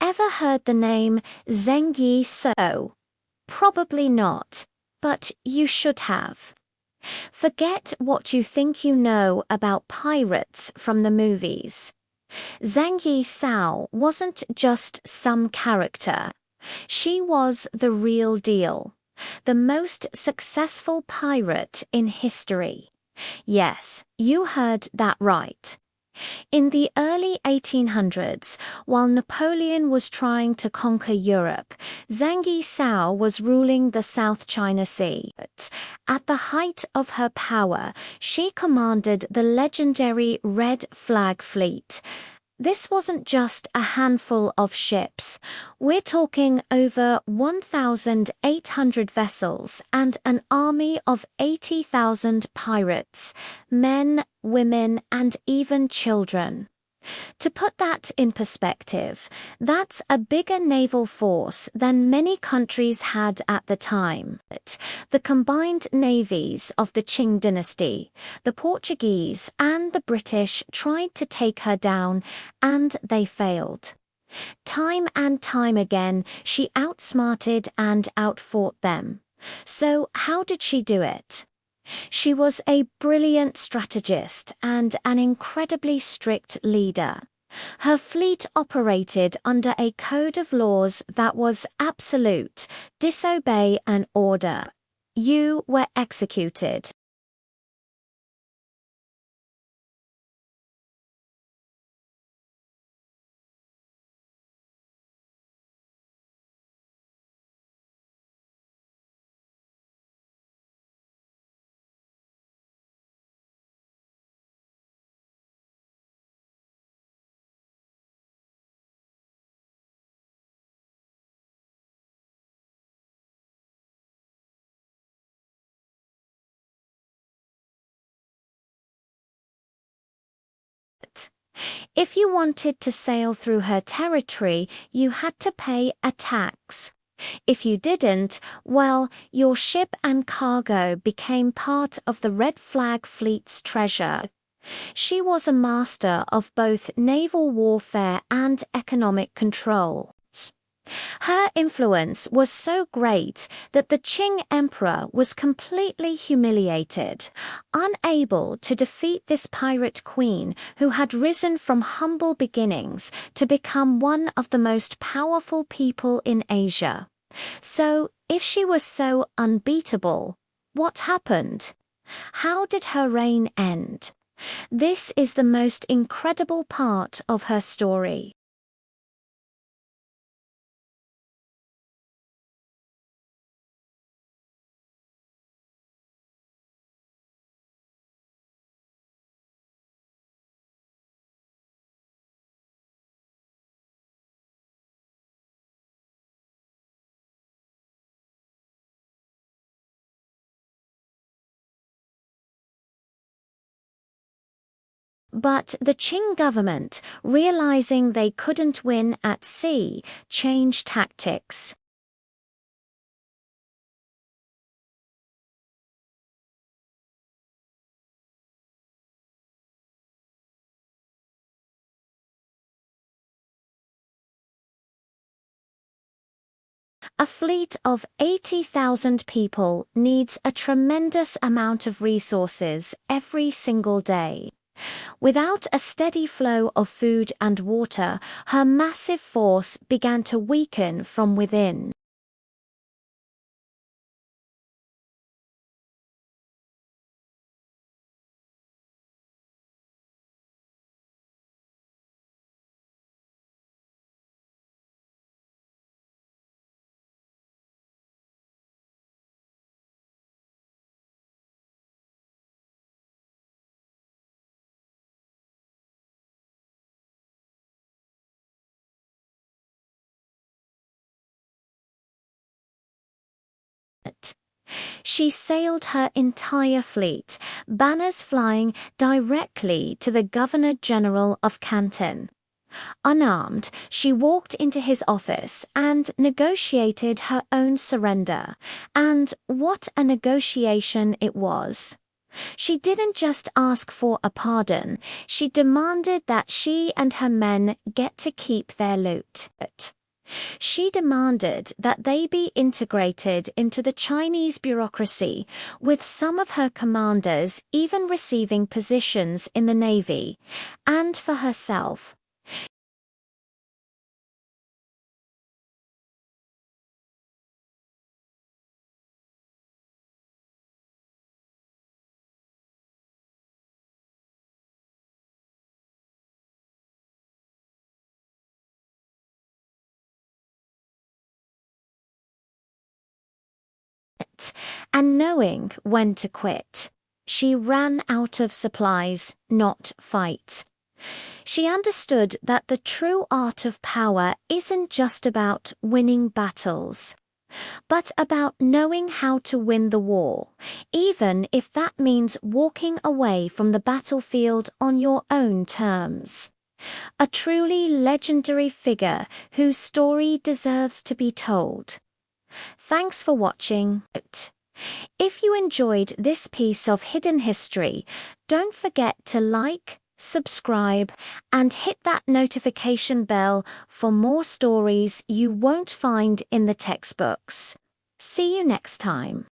Ever heard the name Zheng Yi So? Probably not, but you should have. Forget what you think you know about pirates from the movies. Zhang Yi Sao wasn't just some character. She was the real deal, the most successful pirate in history. Yes, you heard that right. In the early 1800s, while Napoleon was trying to conquer Europe, Zhang Yi Sao was ruling the South China Sea. At the height of her power, she commanded the legendary Red Flag Fleet. This wasn't just a handful of ships. We're talking over 1,800 vessels and an army of 80,000 pirates, men, women, and even children. To put that in perspective, that's a bigger naval force than many countries had at the time. The combined navies of the Qing dynasty, the Portuguese and the British tried to take her down, and they failed. Time and time again, she outsmarted and outfought them. So how did she do it? She was a brilliant strategist and an incredibly strict leader. Her fleet operated under a code of laws that was absolute. Disobey an order. You were executed. If you wanted to sail through her territory, you had to pay a tax. If you didn't, well, your ship and cargo became part of the Red Flag Fleet's treasure. She was a master of both naval warfare and economic control. Her influence was so great that the Qing emperor was completely humiliated, unable to defeat this pirate queen who had risen from humble beginnings to become one of the most powerful people in Asia. So, if she was so unbeatable, what happened? How did her reign end? This is the most incredible part of her story. But the Qing government, realizing they couldn't win at sea, changed tactics. A fleet of 80,000 people needs a tremendous amount of resources every single day. Without a steady flow of food and water, her massive force began to weaken from within. She sailed her entire fleet, banners flying directly to the Governor-General of Canton. Unarmed, she walked into his office and negotiated her own surrender. And what a negotiation it was! She didn't just ask for a pardon, she demanded that she and her men get to keep their loot. She demanded that they be integrated into the Chinese bureaucracy, with some of her commanders even receiving positions in the navy. And for herself, and knowing when to quit. She ran out of supplies, not fight. She understood that the true art of power isn't just about winning battles, but about knowing how to win the war, even if that means walking away from the battlefield on your own terms. A truly legendary figure whose story deserves to be told. Thanks for watching. If you enjoyed this piece of hidden history, don't forget to like, subscribe, and hit that notification bell for more stories you won't find in the textbooks. See you next time.